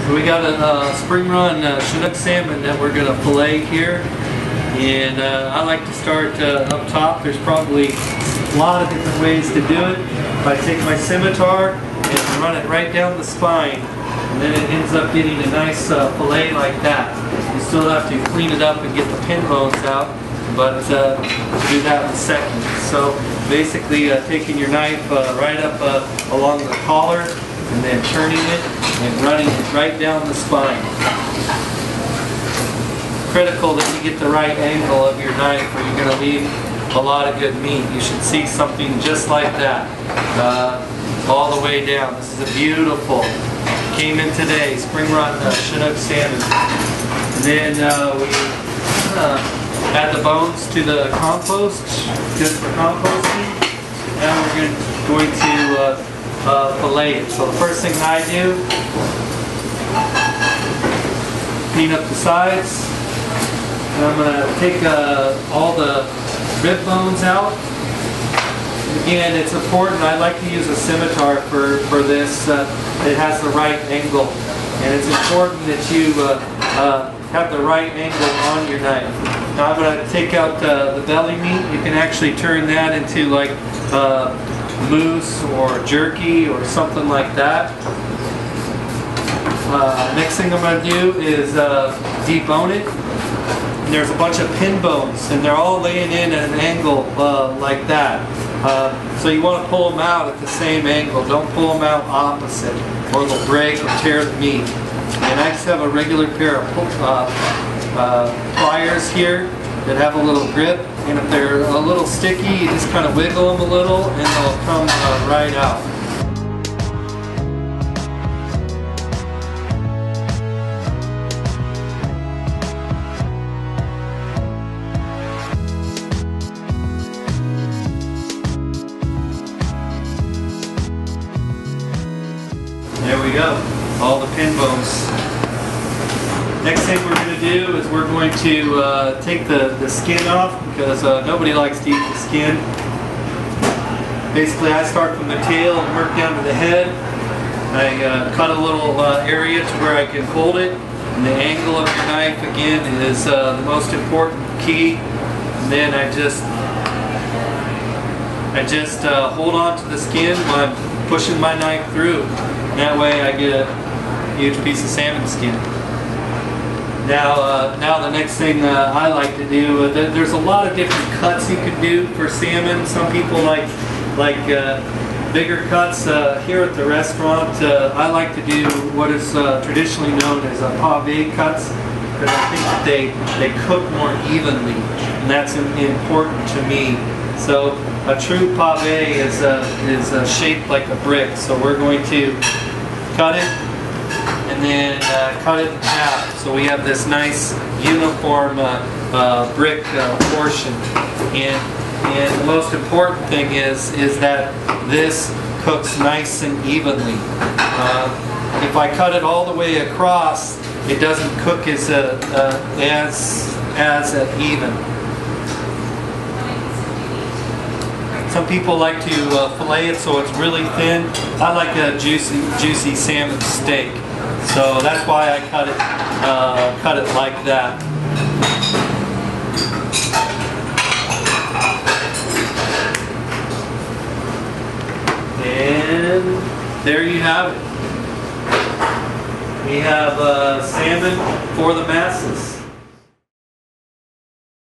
So we got a spring run Chinook salmon that we're going to fillet here, and I like to start up top. There's probably a lot of different ways to do it. I take my scimitar and run it right down the spine, and then it ends up getting a nice fillet like that. You still have to clean it up and get the pin bones out, but we'll do that in a second. So basically taking your knife right up along the collar, and then turning it and running it right down the spine. Critical that you get the right angle of your knife, or you're going to leave a lot of good meat. You should see something just like that all the way down. This is a beautiful, came in today, spring run Chinook salmon. And then we add the bones to the compost, good for composting. Now we're going to fillet it. So the first thing I do, clean up the sides, and I'm going to take all the rib bones out. Again, it's important, I like to use a scimitar for this. It has the right angle, and it's important that you have the right angle on your knife. Now I'm going to take out the belly meat. You can actually turn that into like mousse or jerky or something like that. Next thing I'm going to do is debone it. And there's a bunch of pin bones, and they're all laying in at an angle like that. So you want to pull them out at the same angle. Don't pull them out opposite, or they'll break or tear the meat. And I just have a regular pair of pliers here that have a little grip, and if they're a little sticky, you just kind of wiggle them a little and they'll come right out. There we go, all the pin bones. Next thing we're going to do is we're going to take the skin off, because nobody likes to eat the skin. Basically, I start from the tail and work down to the head. I cut a little area to where I can hold it, and the angle of your knife again is the most important key. And then I just hold on to the skin while I'm pushing my knife through. And that way I get a huge piece of salmon skin. Now the next thing I like to do, there's a lot of different cuts you can do for salmon. Some people like bigger cuts. Here at the restaurant, I like to do what is traditionally known as pave cuts, because I think that they cook more evenly, and that's important to me. So a true pave is shaped like a brick. So we're going to cut it and then cut it in half, so we have this nice uniform brick portion. And the most important thing is that this cooks nice and evenly. If I cut it all the way across, it doesn't cook as even. Some people like to fillet it so it's really thin. I like a juicy salmon steak, so that's why I cut it like that. And there you have it. We have salmon for the masses.